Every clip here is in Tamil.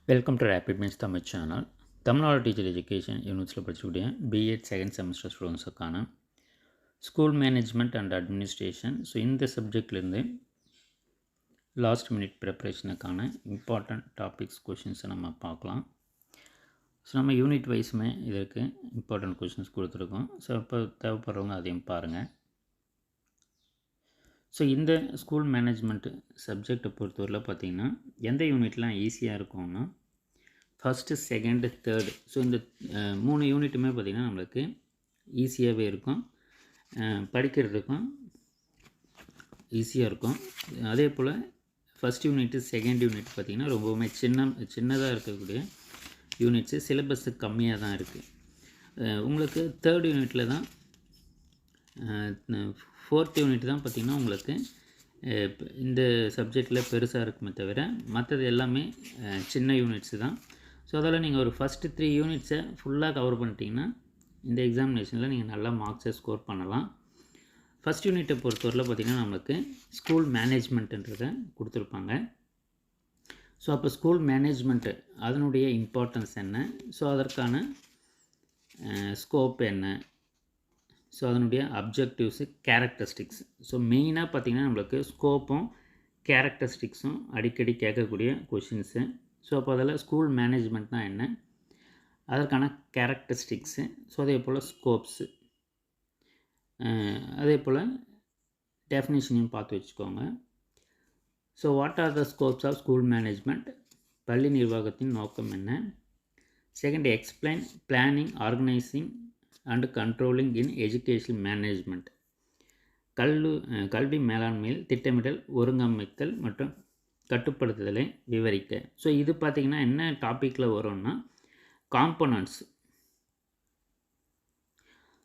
Welcome to Rapid Means Tamil channel. Tamil Nadu teacher education யூனிட்ஸில் படிச்சுக்கூடிய பிஎட் செகண்ட் செமஸ்டர் ஸ்டூடெண்ட்ஸுக்கான school management and administration. So இந்த சப்ஜெக்ட்லேருந்து லாஸ்ட் மினிட் ப்ரிப்பரேஷனுக்கான இம்பார்ட்டண்ட் டாபிக்ஸ் கொஷின்ஸை நம்ம பார்க்கலாம். ஸோ நம்ம யூனிட் வைஸுமே இதற்கு இம்பார்ட்டண்ட் கொஷின்ஸ் கொடுத்துருக்கோம். ஸோ இப்போ தேவைப்படுறவங்க அதையும் பாருங்கள். ஸோ இந்த ஸ்கூல் மேனேஜ்மெண்ட்டு சப்ஜெக்டை பொறுத்தவரையில் பார்த்திங்கன்னா எந்த யூனிட்லாம் ஈஸியாக இருக்கும்னா ஃபஸ்ட்டு, செகண்டு, தேர்டு. ஸோ இந்த 3 யூனிட்டுமே பார்த்திங்கன்னா நம்மளுக்கு ஈஸியாகவே இருக்கும், படிக்கிறதுக்கும் ஈஸியாக இருக்கும். அதே போல் ஃபஸ்ட் யூனிட்டு, செகண்ட் யூனிட் பார்த்திங்கன்னா ரொம்பவுமே சின்னதாக இருக்கக்கூடிய யூனிட்ஸு, சிலபஸ்ஸு கம்மியாக தான் இருக்குது. உங்களுக்கு தேர்ட் யூனிட்டில் தான், ஃபோர்த் யூனிட் தான் பார்த்திங்கன்னா உங்களுக்கு இந்த சப்ஜெக்டில் பெருசாக இருக்குமே தவிர மற்றது எல்லாமே சின்ன யூனிட்ஸு தான். ஸோ அதில் நீங்கள் ஒரு ஃபஸ்ட்டு 3 யூனிட்ஸை ஃபுல்லாக கவர் பண்ணிட்டீங்கன்னா இந்த எக்ஸாமினேஷனில் நீங்கள் நல்லா மார்க்ஸை ஸ்கோர் பண்ணலாம். ஃபஸ்ட் யூனிட்டை பொறுத்தவரையில் பார்த்திங்கன்னா நம்மளுக்கு ஸ்கூல் மேனேஜ்மெண்ட்டுன்றதை கொடுத்துருப்பாங்க. ஸோ அப்போ ஸ்கூல் மேனேஜ்மெண்ட்டு அதனுடைய இம்பார்ட்டன்ஸ் என்ன, ஸோ அதற்கான ஸ்கோப் என்ன, ஸோ அதனுடைய அப்ஜெக்டிவ்ஸு, கேரக்டரிஸ்டிக்ஸ். ஸோ மெயினாக பார்த்திங்கன்னா நம்மளுக்கு ஸ்கோப்பும் கேரக்டரிஸ்டிக்ஸும் அடிக்கடி கேட்கக்கூடிய கொஷின்ஸு. ஸோ அப்போ அதில் ஸ்கூல் மேனேஜ்மெண்ட்னா என்ன, அதற்கான கேரக்டரிஸ்டிக்ஸு, ஸோ அதே போல் ஸ்கோப்ஸு, அதே போல் டெஃபினிஷனையும் பார்த்து வச்சுக்கோங்க. So what are the scopes of school management, பள்ளி நிர்வாகத்தின் நோக்கம் என்ன. Second, explain planning, organising and controlling in education management. கல்வி மேலாண்மையில் திட்டமிடல், ஒருங்கமைத்தல் மற்றும் கட்டுப்படுத்துதலை விவரிக்க. ஸோ இது பார்த்திங்கன்னா என்ன டாப்பிக்கில் வரும்னா components.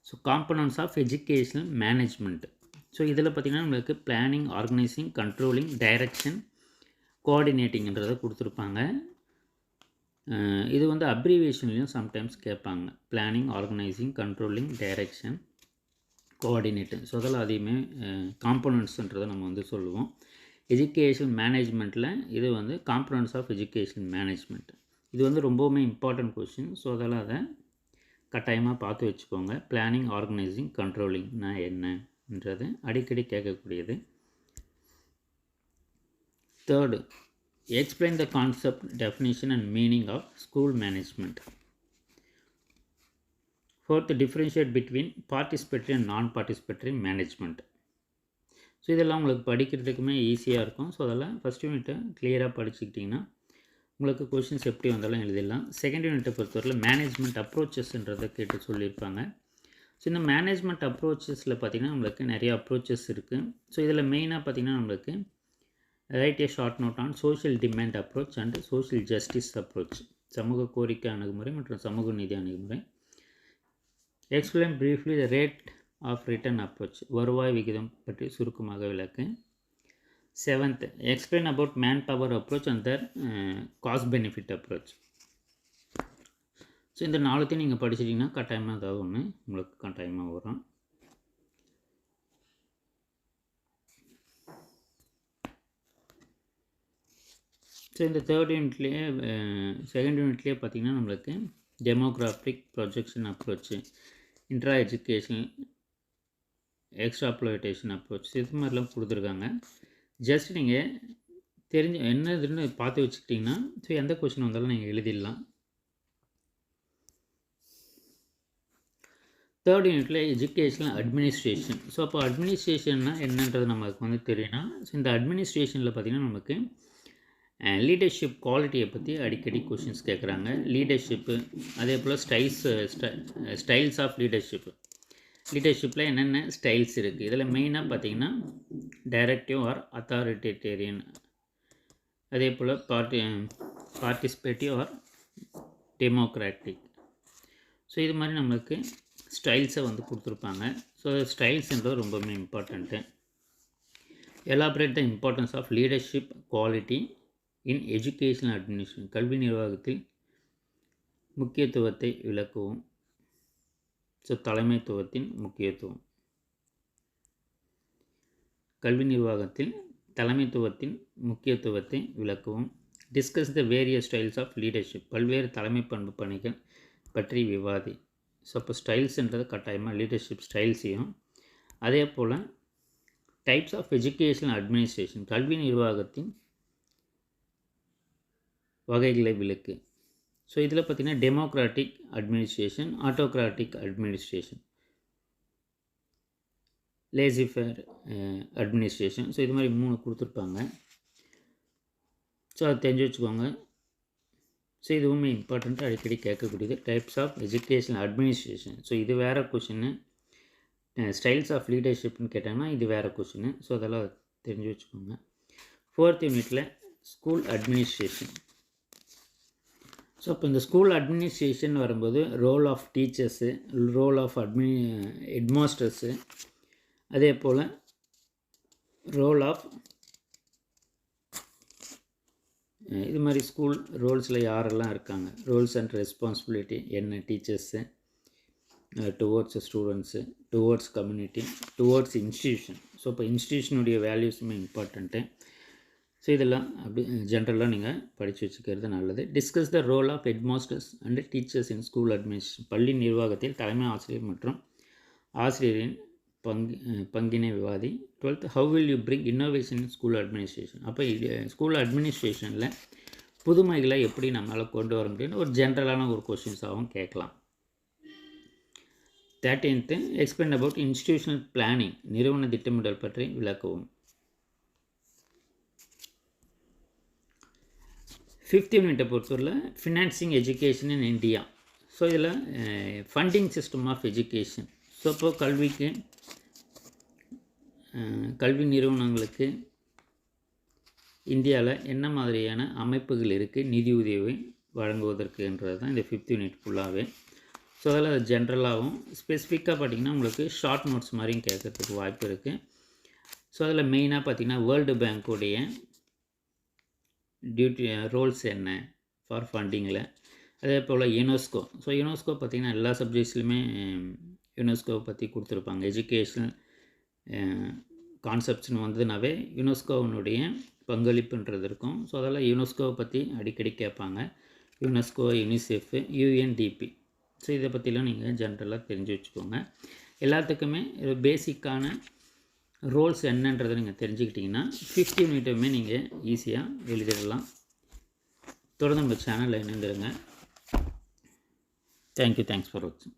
So components of educational management. So இதில் பார்த்திங்கன்னா நம்மளுக்கு பிளானிங், ஆர்கனைசிங், கண்ட்ரோலிங், டைரக்ஷன், கோஆர்டினேட்டிங்கிறத கொடுத்துருப்பாங்க. இது வந்து அப்ரிவேஷன்லேயும் சம்டைம்ஸ் கேட்பாங்க. Planning, organising, controlling, direction, coordinating. So அதெல்லாம் அதையுமே காம்பனன்ட்ஸுன்றதை நம்ம வந்து சொல்லுவோம். எஜுகேஷன் மேனேஜ்மெண்ட்டில் இது வந்து காம்பனன்ட்ஸ் ஆஃப் எஜுகேஷன் மேனேஜ்மெண்ட். இது வந்து ரொம்பவுமே இம்பார்ட்டன்ட் கொஷின். ஸோ அதெல்லாம் அதை கட்டாயமாக பார்த்து வச்சுக்கோங்க. பிளானிங், ஆர்கனைசிங், கண்ட்ரோலிங்னா என்னன்றது அடிக்கடி கேட்கக்கூடியது. Third, explain the concept, definition and meaning of school management. Fourth, differentiate between participatory and non-participatory management. So இதெல்லாம் உங்களுக்கு படிக்கிறதுக்குமே ஈஸியாக இருக்கும். ஸோ அதெல்லாம் ஃபஸ்ட் யூனிட்டை கிளியராக படிச்சுக்கிட்டிங்கன்னா உங்களுக்கு கொஷின்ஸ் எப்படி வந்தாலும் எழுதிடலாம். செகண்ட் யூனிட்டை பொறுத்தவரையில் மேனேஜ்மெண்ட் அப்ரோச்சஸ்ன்றதை கேட்டு சொல்லியிருப்பாங்க. ஸோ இந்த மேனேஜ்மெண்ட் அப்ரோச்சஸில் பார்த்திங்கன்னா நம்மளுக்கு நிறைய அப்ரோச்சஸ் இருக்குது. ஸோ இதில் மெயினாக பார்த்திங்கன்னா நம்மளுக்கு write a short note on social demand approach and social justice approach. சமூக கோரிக்கை அணுகுமுறை மற்றும் சமூக நீதி அணுகுமுறை. Explain briefly the rate of return approach. வருவாய் விகிதம் பற்றி சுருக்கமாக விளக்கு. Seventh, explain about manpower approach and the cost benefit approach. So இந்த 4த்தையும் நீங்கள் படிச்சிட்டிங்கன்னா கட்டாயமாக ஏதாவது ஒன்று உங்களுக்கு கட்டாயமாக வரும். ஸோ இந்த தேர்ட் யூனிட்லேயே, செகண்ட் யூனிட்லேயே பார்த்திங்கன்னா நம்மளுக்கு demographic projection approach, intra educational extrapolation approach, இது மாதிரிலாம் கொடுத்துருக்காங்க. ஜஸ்ட் நீங்கள் என்னதுன்னு பார்த்து வச்சுக்கிட்டிங்கன்னா ஸோ எந்த கொஷின் வந்தாலும் நீங்கள் எழுதிடலாம். தேர்ட் யூனிட்டில் எஜுகேஷனல் அட்மினிஸ்ட்ரேஷன். ஸோ அப்போ அட்மினிஸ்ட்ரேஷன்னா என்னன்றது நமக்கு வந்து தெரியும்னா, ஸோ இந்த அட்மினிஸ்ட்ரேஷனில் பார்த்திங்கன்னா நமக்கு லீடர்ஷிப் குவாலிட்டியை பற்றி அடிக்கடி கொஷின்ஸ் கேட்குறாங்க. லீடர்ஷிப்பு, அதே போல் ஸ்டைல்ஸ் ஆஃப் லீடர்ஷிப்பில் என்னென்ன ஸ்டைல்ஸ் இருக்குது. இதில் மெயினாக பார்த்திங்கன்னா டைரக்டிவ் ஆர் அத்தாரிட்டேரியன், அதே போல் பார்ட்டிசிபேட்டிவ் ஆர் டெமோக்ராட்டிக். ஸோ இது மாதிரி நம்மளுக்கு ஸ்டைல்ஸை வந்து கொடுத்துருப்பாங்க. ஸோ ஸ்டைல்ஸ்ன்றது ரொம்பவுமே important. Elaborate the importance of leadership quality in educational administration. கல்வி நிர்வாகத்தில் முக்கியத்துவத்தை விளக்கவும். ஸோ தலைமைத்துவத்தின் முக்கியத்துவம். கல்வி நிர்வாகத்தில் தலைமைத்துவத்தின் முக்கியத்துவத்தை விளக்கவும். Discuss the various styles of leadership. பல்வேறு தலைமை பண்பு பணிகள் பற்றி விவாதி. ஸோ அப்போ ஸ்டைல்ஸுன்றது கட்டாயமாக லீடர்ஷிப் ஸ்டைல்ஸையும், அதே போல் டைப்ஸ் ஆஃப் எஜுகேஷனல் அட்மினிஸ்ட்ரேஷன், கல்வி நிர்வாகத்தின் வகைகளை விளக்கு. ஸோ இதில் பார்த்திங்கன்னா democratic administration, autocratic administration, laissez-faire administration. So இது மாதிரி 3 கொடுத்துருப்பாங்க. ஸோ அது தெரிஞ்சு வச்சுக்கோங்க. ஸோ இது உண்மை இம்பார்ட்டண்ட்டாக அடிக்கடி கேட்கக்கூடியது. Types of educational administration. So இது வேறு கொஷின்னு. ஸ்டைல்ஸ் ஆஃப் லீடர்ஷிப்னு கேட்டாங்கன்னா இது வேறு கொஷின்னு. ஸோ அதெல்லாம் தெரிஞ்சு வச்சுக்கோங்க. 4th யூனிட்டில் ஸ்கூல் அட்மினிஸ்ட்ரேஷன். ஸோ இப்போ இந்த ஸ்கூல் அட்மினிஸ்ட்ரேஷன் வரும்போது role of teachers, role of headmasters, அதே போல் ரோல் ஆஃப் இது மாதிரி ஸ்கூல் ரோல்ஸில் யாரெல்லாம் இருக்காங்க, ரோல்ஸ் அண்ட் ரெஸ்பான்சிபிலிட்டி என்ன teachers towards students, towards community, towards institution. So இப்போ இன்ஸ்டியூஷனுடைய வேல்யூஸுமே இம்பார்ட்டண்ட்டு. ஸோ இதெல்லாம் அப்படி ஜென்ரலாக நீங்கள் படித்து வச்சுக்கிறது நல்லது. Discuss the role of headmasters and teachers in school administration. பள்ளி நிர்வாகத்தில் தலைமை ஆசிரியர் மற்றும் ஆசிரியரின் பங்கினை விவாதி. 12th how will you bring innovation in school administration. அப்போ ஸ்கூல் அட்மினிஸ்ட்ரேஷனில் புதுமைகளை எப்படி நம்மளால் கொண்டு வர முடியும்னு ஒரு ஜென்ரலான ஒரு கொஷின்ஸாகவும் கேட்கலாம். 13th explain about institutional planning, நிறுவன திட்டமிடல் பற்றி விளக்கவும். 5th யூனிட்டை பொறுத்தவரை financing education in India. So இதில் funding system of education. So இப்போது கல்வி நிறுவனங்களுக்கு இந்தியாவில் என்ன மாதிரியான அமைப்புகள் இருக்குது நிதியுதவி வழங்குவதற்குன்றது தான் இந்த 5th யூனிட் ஃபுல்லாகவே. ஸோ அதில் அது ஜென்ரலாகவும் ஸ்பெசிஃபிக்காக பார்த்திங்கன்னா உங்களுக்கு ஷார்ட் நோட்ஸ் மாதிரியும் கேட்குறதுக்கு வாய்ப்பு இருக்குது. ஸோ அதில் மெயினாக பார்த்திங்கன்னா வேர்ல்டு பேங்க்குடைய ரோல்ஸ் என்ன ஃபார் ஃபண்டிங்கில், அதே போல் யுனெஸ்கோ. ஸோ யுனெஸ்கோ பார்த்திங்கன்னா எல்லா சப்ஜெக்ட்ஸ்லையுமே யுனெஸ்கோவை பற்றி கொடுத்துருப்பாங்க. எஜுகேஷனல் கான்செப்ட்ஸ்னு வந்ததுனாவே யுனெஸ்கோவினுடைய பங்களிப்புன்றது இருக்கும். ஸோ அதெல்லாம் யுனெஸ்கோவை பற்றி அடிக்கடி கேட்பாங்க. UNESCO, UNICEF, UNDP. ஸோ இதை பற்றிலாம் நீங்கள் ஜென்ரலாக தெரிஞ்சு வச்சுக்கோங்க. எல்லாத்துக்குமே பேசிக்கான ரோல்ஸ் என்னன்றதை நீங்கள் தெரிஞ்சுக்கிட்டிங்கன்னா 5th யூனிட்டுமே நீங்கள் ஈஸியாக எழுதிடலாம். தொடர்ந்து நம்ம சேனலில் இணைந்துருங்க. தேங்க்யூ. தேங்க்ஸ் ஃபார் வாட்சிங்.